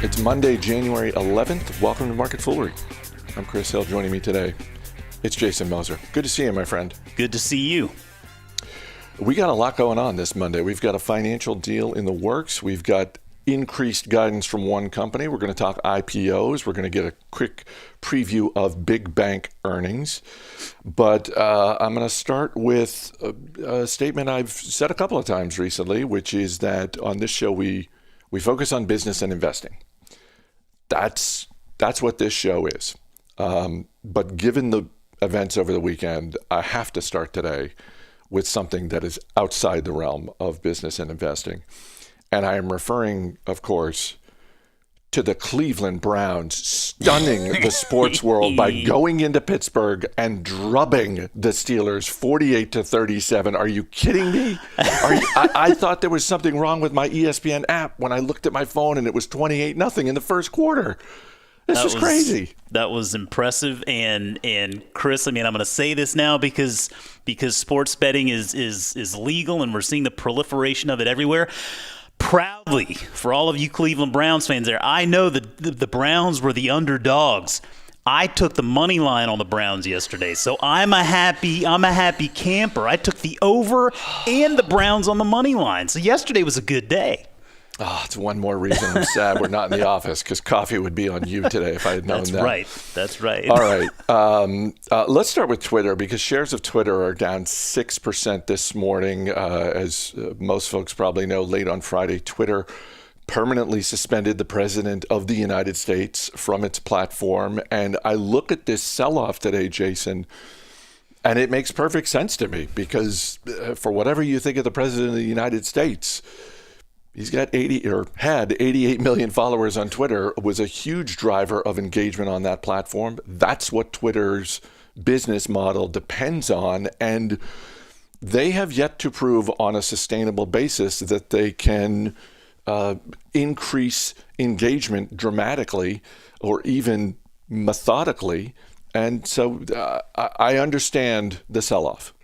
It's Monday, January 11th. Welcome to Market Foolery. I'm Chris Hill. Joining me today, it's Jason Moser. Good to see you, my friend. Good to see you. We got a lot going on this Monday. We've got a financial deal in the works. We've got increased guidance from one company. We're going to talk IPOs. We're going to get a quick preview of big bank earnings. But I'm going to start with a statement I've said a couple of times recently, which is that on this show we focus on business and investing. That's what this show is. But given the events over the weekend, I have to start today with something that is outside the realm of business and investing. And I am referring, of course, to the Cleveland Browns stunning the sports world by going into Pittsburgh and drubbing the Steelers 48-37. Are you kidding me? I thought there was something wrong with my ESPN app when I looked at my phone and it was 28-0 in the first quarter. This is crazy. That was impressive. And Chris, I mean, I'm going to say this now because sports betting is legal and we're seeing the proliferation of it everywhere. Proudly, for all of you Cleveland Browns fans there, I know that the Browns were the underdogs. I took the money line on the Browns yesterday, so I'm a happy camper. I took the over and the Browns on the money line. So yesterday was a good day. Oh, it's one more reason I'm sad we're not in the office, because coffee would be on you today if I had known that. That's right. All right. Let's start with Twitter, because shares of Twitter are down 6% this morning. As most folks probably know, late on Friday, Twitter permanently suspended the president of the United States from its platform. And I look at this sell-off today, Jason, and it makes perfect sense to me, because for whatever you think of the president of the United States, he's got had 88 million followers on Twitter, was a huge driver of engagement on that platform. That's what Twitter's business model depends on. And they have yet to prove on a sustainable basis that they can increase engagement dramatically or even methodically. And so I understand the sell-off.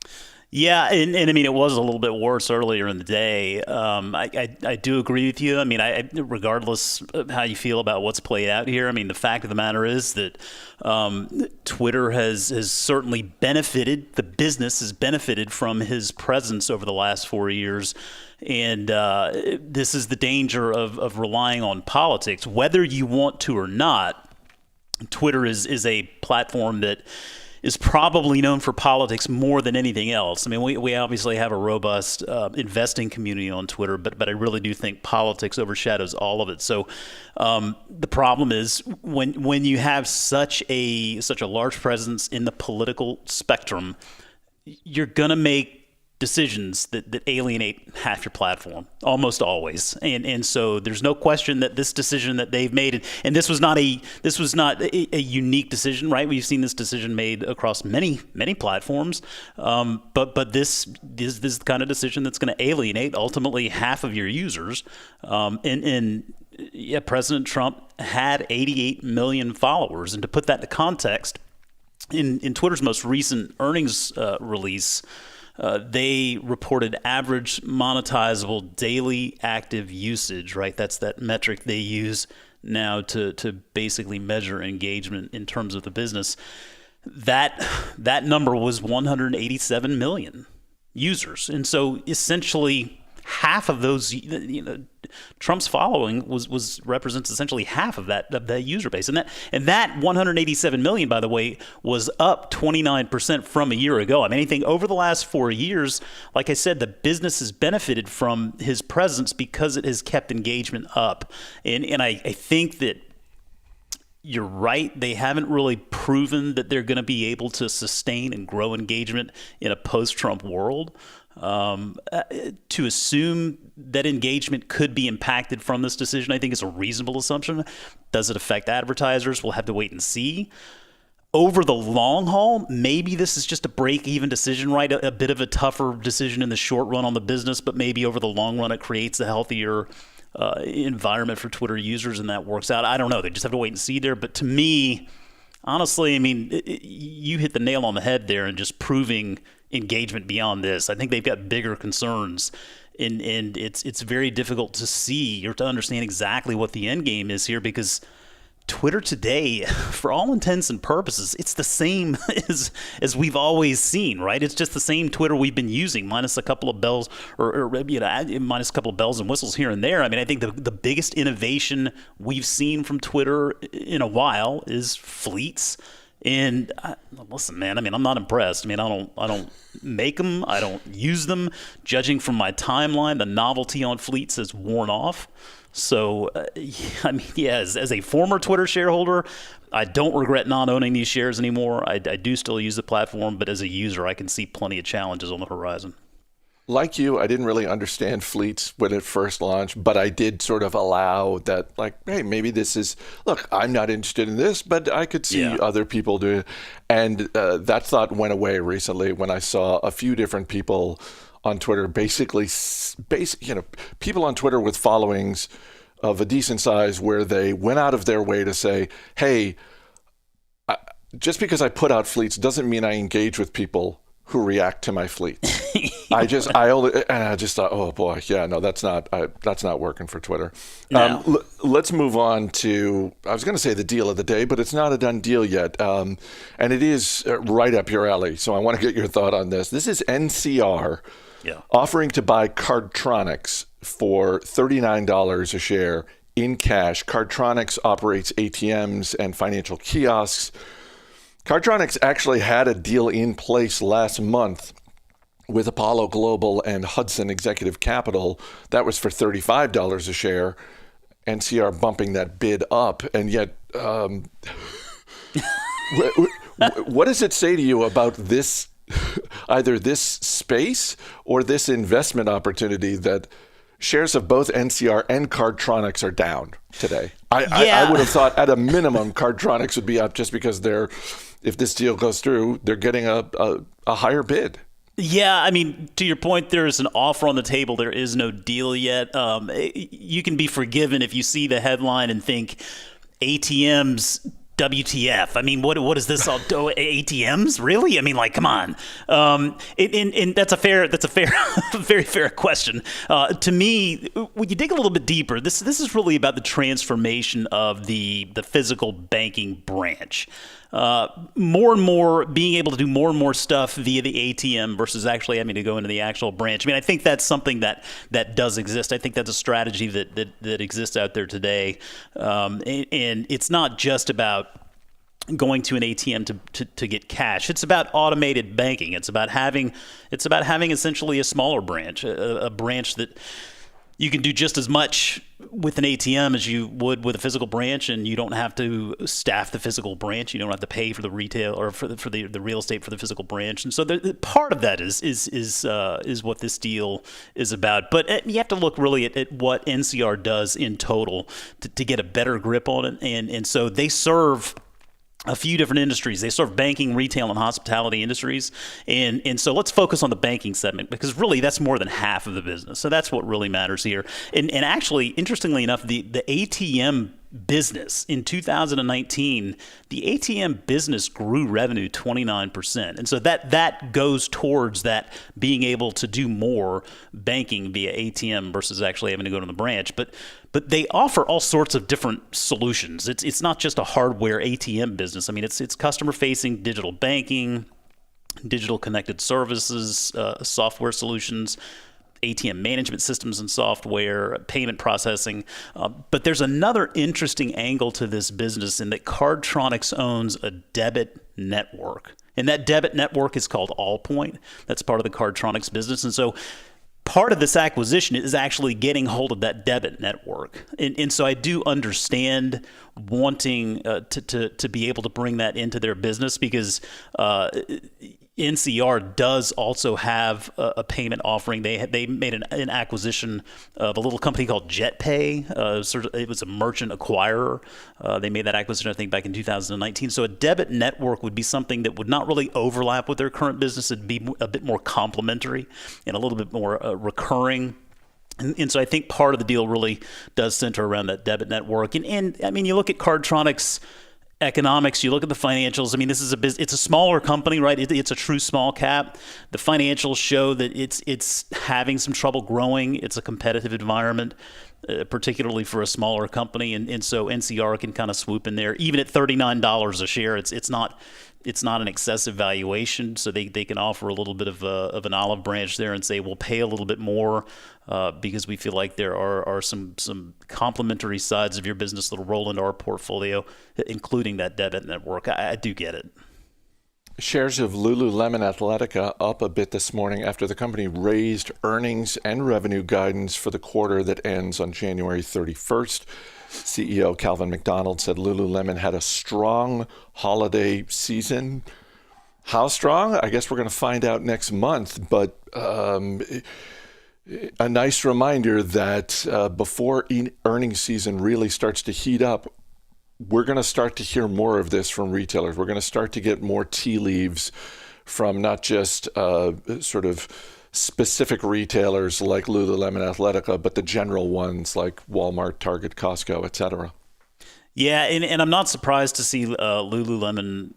Yeah, and I mean, it was a little bit worse earlier in the day. I do agree with you. I mean, regardless of how you feel about what's played out here, I mean, the fact of the matter is that Twitter has certainly benefited, the business has benefited from his presence over the last 4 years. And this is the danger of relying on politics. Whether you want to or not, Twitter is a platform that is probably known for politics more than anything else. I mean, we obviously have a robust investing community on Twitter, but I really do think politics overshadows all of it. So the problem is when you have such a large presence in the political spectrum, you're going to make decisions that alienate half your platform, almost always. And so there's no question that this decision that they've made, and this was not a unique decision, right? We've seen this decision made across many platforms, but this is the kind of decision that's going to alienate ultimately half of your users. Yeah, President Trump had 88 million followers, and to put that into context, in Twitter's most recent earnings release, they reported average monetizable daily active usage, right? That's that metric they use now to basically measure engagement in terms of the business. That number was 187 million users. And so essentially half of those, Trump's following represents essentially half of that user base, and that 187 million, by the way, was up 29% from a year ago. I mean, anything over the last 4 years, like I said, the business has benefited from his presence because it has kept engagement up, and I think that you're right. They haven't really proven that they're going to be able to sustain and grow engagement in a post-Trump world. To assume that engagement could be impacted from this decision, I think is a reasonable assumption. Does it affect advertisers? We'll have to wait and see. Over the long haul, maybe this is just a break-even decision, right? A bit of a tougher decision in the short run on the business, but maybe over the long run it creates a healthier environment for Twitter users, and that works out. I don't know. They just have to wait and see there. But to me, honestly, I mean, you hit the nail on the head there in just proving engagement beyond this. I think they've got bigger concerns and it's very difficult to see or to understand exactly what the end game is here, because Twitter today, for all intents and purposes, it's the same as we've always seen, right? It's just the same Twitter we've been using, minus a couple of bells, or minus a couple of bells and whistles here and there. I mean, I think the biggest innovation we've seen from Twitter in a while is fleets. And listen, man, I mean, I'm not impressed. I mean, I don't make them. I don't use them. Judging from my timeline, the novelty on fleets has worn off. So, I mean, yeah, as a former Twitter shareholder, I don't regret not owning these shares anymore. I do still use the platform, but as a user, I can see plenty of challenges on the horizon. Like you, I didn't really understand fleets when it first launched, but I did sort of allow that, like, hey, maybe this is, look, I'm not interested in this, but I could see other people do it. And that thought went away recently when I saw a few different people on Twitter, basically, people on Twitter with followings of a decent size where they went out of their way to say, hey, just because I put out fleets doesn't mean I engage with people who react to my fleet. I just thought, oh boy, yeah, no, that's not working for Twitter. No. Let's move on to, I was going to say the deal of the day, but it's not a done deal yet. And it is right up your alley. So I want to get your thought on this. This is NCR offering to buy Cardtronics for $39 a share in cash. Cardtronics operates ATMs and financial kiosks. Cardtronics actually had a deal in place last month with Apollo Global and Hudson Executive Capital. That was for $35 a share. NCR bumping that bid up. And yet, what does it say to you about this, either this space or this investment opportunity, that shares of both NCR and Cardtronics are down today? I would have thought at a minimum Cardtronics would be up, just because if this deal goes through, they're getting a higher bid. Yeah, I mean, to your point, there is an offer on the table. There is no deal yet. You can be forgiven if you see the headline and think ATMs, WTF. I mean, what is this all? ATMs? Really? I mean, like, come on. And that's a very fair question. To me, when you dig a little bit deeper, this is really about the transformation of the physical banking branch. More and more being able to do more and more stuff via the ATM versus actually having to go into the actual branch. I mean, I think that's something that does exist. I think that's a strategy that exists out there today. And it's not just about going to an ATM to get cash. It's about automated banking. It's about having essentially a smaller branch, a branch that you can do just as much with an ATM as you would with a physical branch, and you don't have to staff the physical branch. You don't have to pay for the retail or for the real estate for the physical branch. And so part of that is what this deal is about. But you have to look really at what NCR does in total to get a better grip on it. And so they serve a few different industries. They serve banking, retail, and hospitality industries. And so let's focus on the banking segment, because really that's more than half of the business. So that's what really matters here. And actually, interestingly enough, the ATM business in 2019, the ATM business grew revenue 29%. And so that goes towards that being able to do more banking via ATM versus actually having to go to the branch. But they offer all sorts of different solutions. It's not just a hardware ATM business. I mean, it's customer-facing digital banking, digital connected services, software solutions, ATM management systems and software, payment processing. But there's another interesting angle to this business in that Cardtronics owns a debit network. And that debit network is called Allpoint. That's part of the Cardtronics business. And so part of this acquisition is actually getting hold of that debit network. And so I do understand wanting to be able to bring that into their business, because NCR does also have a payment offering. They made an acquisition of a little company called JetPay. It was a merchant acquirer. They made that acquisition, I think, back in 2019. So a debit network would be something that would not really overlap with their current business. It'd be a bit more complementary and a little bit more recurring. And so I think part of the deal really does center around that debit network. And I mean, you look at Cardtronics, economics, you look at the financials. I mean, this is it's a smaller company, right? It's a true small cap. The financials show that it's having some trouble growing. It's a competitive environment, particularly for a smaller company, and so NCR can kind of swoop in there. Even at $39 a share, it's not an excessive valuation, so they can offer a little bit of an olive branch there and say we'll pay a little bit more because we feel like there are some complementary sides of your business that'll roll into our portfolio, including that debit network. I do get it. Shares of Lululemon Athletica up a bit this morning after the company raised earnings and revenue guidance for the quarter that ends on January 31st. CEO Calvin McDonald said Lululemon had a strong holiday season. How strong? I guess we're going to find out next month, but a nice reminder that before earnings season really starts to heat up, we're going to start to hear more of this from retailers. We're going to start to get more tea leaves from not just sort of specific retailers like Lululemon Athletica, but the general ones like Walmart, Target, Costco, et cetera. Yeah, and I'm not surprised to see Lululemon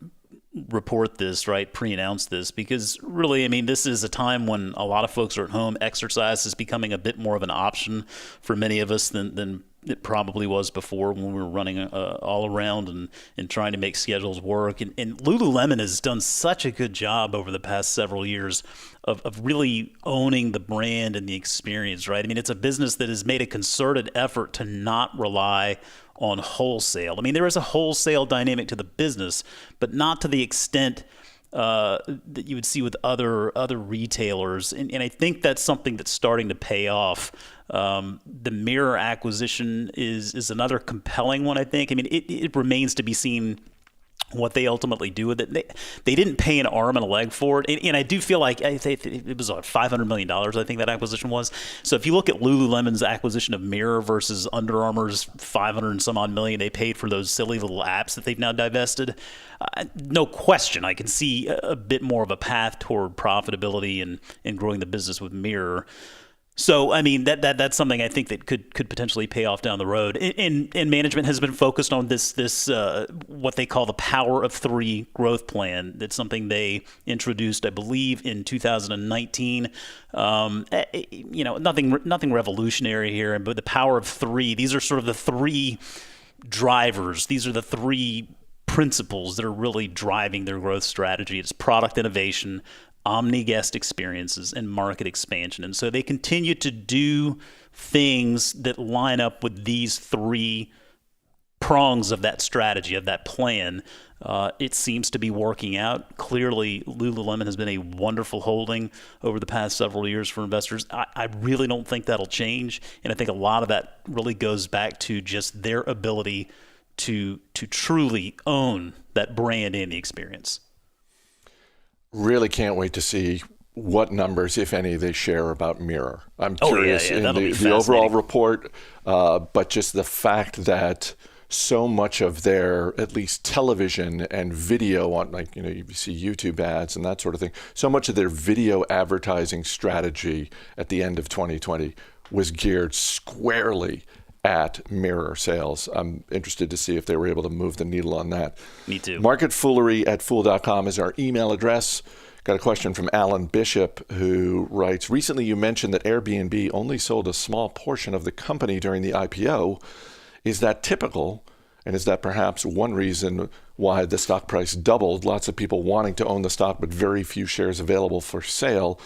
report this, right, pre-announce this, because really, I mean, this is a time when a lot of folks are at home. Exercise is becoming a bit more of an option for many of us than it probably was before when we were running all around and trying to make schedules work. And Lululemon has done such a good job over the past several years of really owning the brand and the experience, right? I mean, it's a business that has made a concerted effort to not rely on wholesale. I mean, there is a wholesale dynamic to the business, but not to the extent that you would see with other retailers. And I think that's something that's starting to pay off. The Mirror acquisition is another compelling one, I think. I mean, it remains to be seen what they ultimately do with it. They didn't pay an arm and a leg for it. And I do feel like it was $500 million, I think that acquisition was. So if you look at Lululemon's acquisition of Mirror versus Under Armour's 500 and some odd million they paid for those silly little apps that they've now divested, no question, I can see a bit more of a path toward profitability and growing the business with Mirror. So, I mean, that's something I think that could potentially pay off down the road. And management has been focused on this what they call the Power of Three growth plan. That's something they introduced, I believe, in 2019. Nothing revolutionary here, but the Power of Three. These are sort of the three drivers. These are the three principles that are really driving their growth strategy. It's product innovation, omni-guest experiences, and market expansion. And so they continue to do things that line up with these three prongs of that strategy, of that plan. It seems to be working out. Clearly, Lululemon has been a wonderful holding over the past several years for investors. I really don't think that'll change. And I think a lot of that really goes back to just their ability to truly own that brand and the experience. Really can't wait to see what numbers, if any, they share about Mirror. I'm curious in the overall report, but just the fact that so much of their, at least television and video on, like, you see YouTube ads and that sort of thing, so much of their video advertising strategy at the end of 2020 was geared squarely at Mirror sales. I'm interested to see if they were able to move the needle on that. Me too. Marketfoolery@fool.com is our email address. Got a question from Alan Bishop, who writes, recently you mentioned that Airbnb only sold a small portion of the company during the IPO. Is that typical? And is that perhaps one reason why the stock price doubled? Lots of people wanting to own the stock, but very few shares available for sale.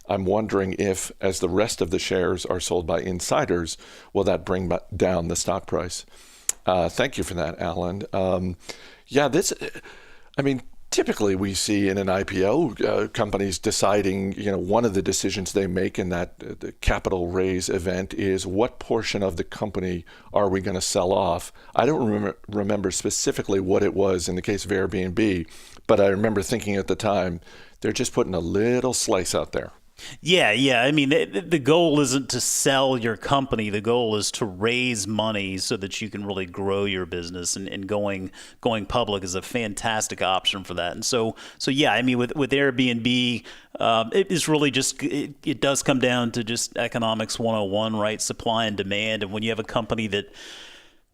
I'm wondering if, as the rest of the shares are sold by insiders, will that bring down the stock price? Thank you for that, Alan. Typically we see in an IPO companies deciding, one of the decisions they make in that the capital raise event is what portion of the company are we going to sell off? I don't remember specifically what it was in the case of Airbnb, but I remember thinking at the time, they're just putting a little slice out there. Yeah. I mean, the goal isn't to sell your company. The goal is to raise money so that you can really grow your business. And going public is a fantastic option for that. And so yeah, I mean, with Airbnb, it is really just, it does come down to just economics 101, right? Supply and demand. And when you have a company that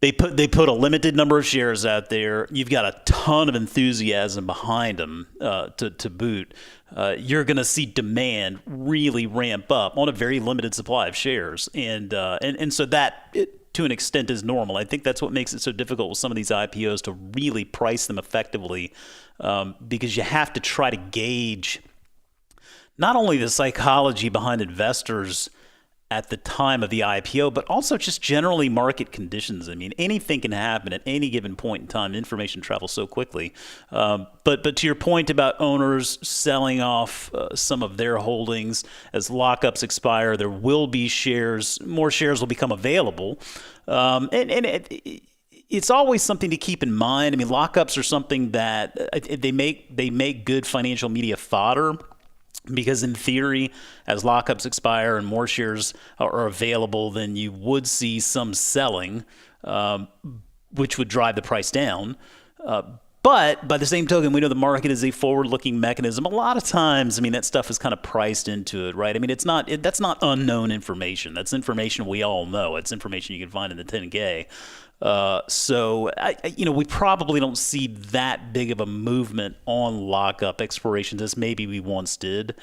They put a limited number of shares out there. You've got a ton of enthusiasm behind them to boot. You're going to see demand really ramp up on a very limited supply of shares, and so that to an extent is normal. I think that's what makes it so difficult with some of these IPOs to really price them effectively, because you have to try to gauge not only the psychology behind investors at the time of the IPO, but also just generally market conditions. I mean, anything can happen at any given point in time. Information travels so quickly. But to your point about owners selling off some of their holdings as lockups expire, there will be more shares will become available. It's always something to keep in mind. I mean, lockups are something that they make good financial media fodder. Because in theory, as lockups expire and more shares are available, then you would see some selling, which would drive the price down. But by the same token, we know the market is a forward-looking mechanism. A lot of times, I mean, that stuff is kind of priced into it, right? I mean, that's not unknown information. That's information we all know. It's information you can find in the 10K. So we probably don't see that big of a movement on lockup expirations as maybe we once did.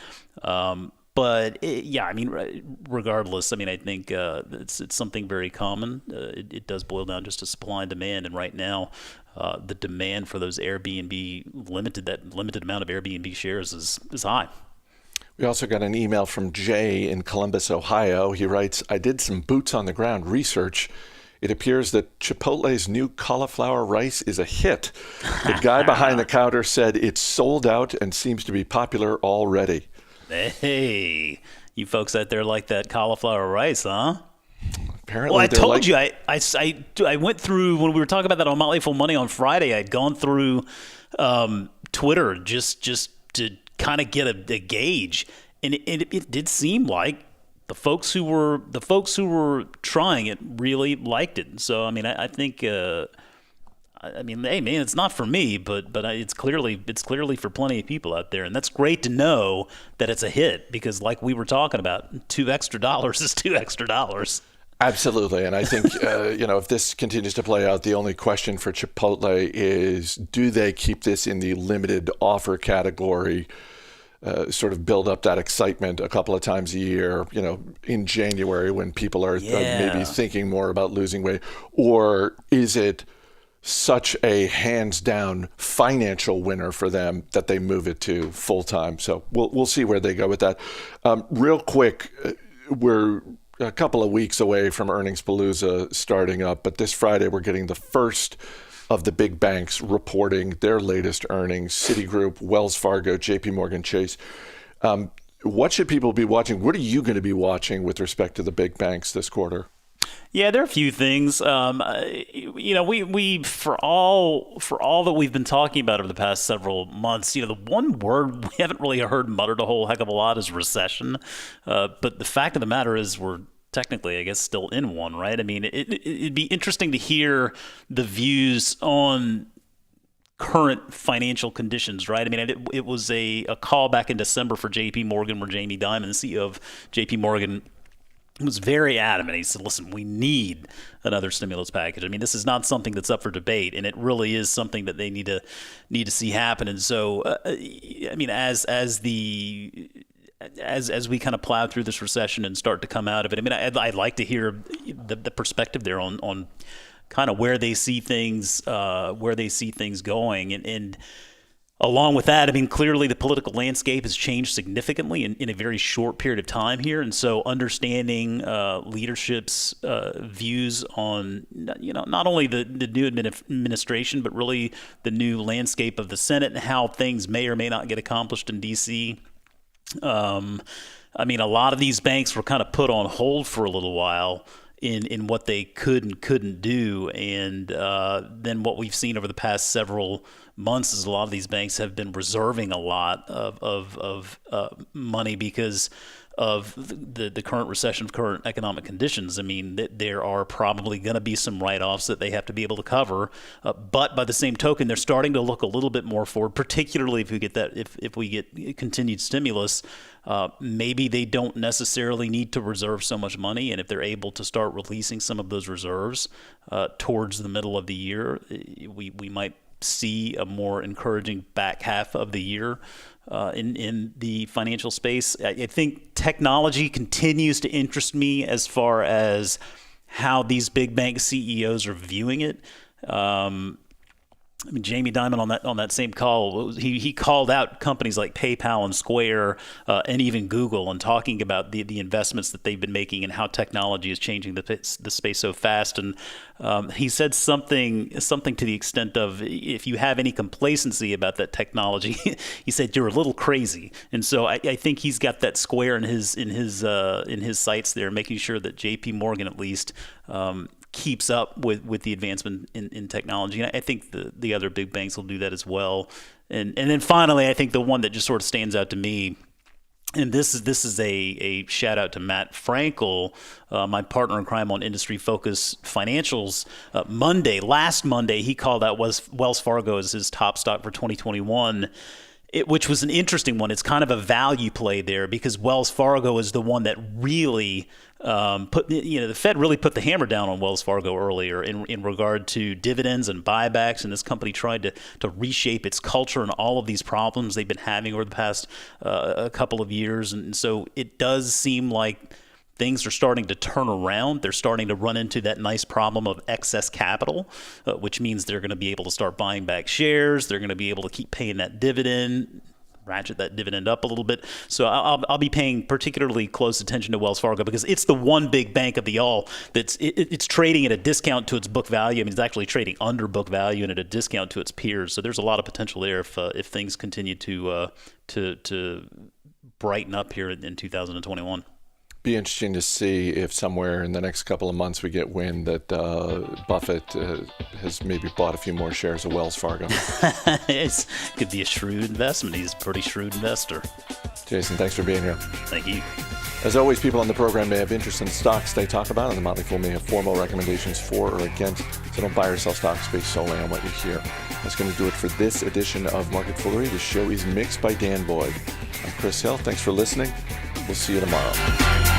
But I mean, regardless, I mean, I think it's something very common. It does boil down just to supply and demand, and right now, the demand for those Airbnb limited amount of Airbnb shares is high. We also got an email from Jay in Columbus, Ohio. He writes, "I did some boots on the ground research. It appears that Chipotle's new cauliflower rice is a hit. The guy behind the counter said it's sold out and seems to be popular already." Hey, you folks out there like that cauliflower rice, huh? Apparently, well, I told you, I went through, when we were talking about that on Motley Fool Money on Friday, I'd gone through Twitter just to kind of get a gauge, and it did seem like the folks who were trying it really liked it. So I mean, I think, I mean, hey man, it's not for me, but it's clearly for plenty of people out there, and that's great to know that it's a hit, because like we were talking about, $2 extra is $2 extra. Absolutely, and I think if this continues to play out, the only question for Chipotle is, do they keep this in the limited offer category? Sort of build up that excitement a couple of times a year, in January when people are maybe thinking more about losing weight, or is it such a hands-down financial winner for them that they move it to full-time? So we'll see where they go with that. Real quick, we're a couple of weeks away from Earnings Palooza starting up, but this Friday we're getting the first of the big banks reporting their latest earnings: Citigroup, Wells Fargo, JP Morgan Chase. What should people be watching? What are you going to be watching with respect to the big banks this quarter? Yeah, there are a few things. We for all that we've been talking about over the past several months, the one word we haven't really heard muttered a whole heck of a lot is recession. But the fact of the matter is, we're technically, I guess, still in one, right? I mean, it'd be interesting to hear the views on current financial conditions, right? I mean, it was a call back in December for JP Morgan, where Jamie Dimon, the CEO of JP Morgan, was very adamant. He said, listen, we need another stimulus package. I mean, this is not something that's up for debate, and it really is something that they need to see happen. And so, I mean, as we kind of plow through this recession and start to come out of it, I mean, I'd like to hear the perspective there on kind of where they see things going, and along with that, I mean, clearly the political landscape has changed significantly in a very short period of time here. And so understanding leadership's views on, not only the new administration, but really the new landscape of the Senate and how things may or may not get accomplished in D.C. I mean, a lot of these banks were kind of put on hold for a little while in what they could and couldn't do. And then what we've seen over the past several months is a lot of these banks have been reserving a lot of money because of the current recession, of current economic conditions. I mean, there are probably going to be some write-offs that they have to be able to cover. But by the same token, they're starting to look a little bit more forward, particularly if we get that if we get continued stimulus. Maybe they don't necessarily need to reserve so much money, and if they're able to start releasing some of those reserves towards the middle of the year, we might see a more encouraging back half of the year in the financial space. I think technology continues to interest me as far as how these big bank CEOs are viewing it. I mean, Jamie Dimon on that same call, he called out companies like PayPal and Square and even Google, and talking about the investments that they've been making and how technology is changing the space so fast. And he said something to the extent of, if you have any complacency about that technology, he said you're a little crazy. And so I think he's got that Square in his sights there, making sure that J.P. Morgan at least keeps up with the advancement in technology. And I think the other big banks will do that as well. And then finally, I think the one that just sort of stands out to me, and this is a shout out to Matt Frankel, my partner in crime on Industry Focus Financials. Last Monday, he called out Wells Fargo as his top stock for 2021. Which was an interesting one. It's kind of a value play there, because Wells Fargo is the one that really the Fed really put the hammer down on Wells Fargo earlier in regard to dividends and buybacks, and this company tried to reshape its culture and all of these problems they've been having over the past a couple of years. And so it does seem like things are starting to turn around. They're starting to run into that nice problem of excess capital, which means they're going to be able to start buying back shares. They're going to be able to keep paying that dividend, ratchet that dividend up a little bit. So I'll be paying particularly close attention to Wells Fargo, because it's the one big bank of the all it's trading at a discount to its book value. I mean, it's actually trading under book value and at a discount to its peers. So there's a lot of potential there if things continue to brighten up here in 2021. Be interesting to see if somewhere in the next couple of months we get wind that Buffett has maybe bought a few more shares of Wells Fargo. It could be a shrewd investment. He's a pretty shrewd investor. Jason, thanks for being here. Thank you. As always, people on the program may have interest in stocks they talk about, and the Motley Fool may have formal recommendations for or against, so don't buy or sell stocks based solely on what you hear. That's going to do it for this edition of Market Foolery. The show is mixed by Dan Boyd. I'm Chris Hill. Thanks for listening. We'll see you tomorrow.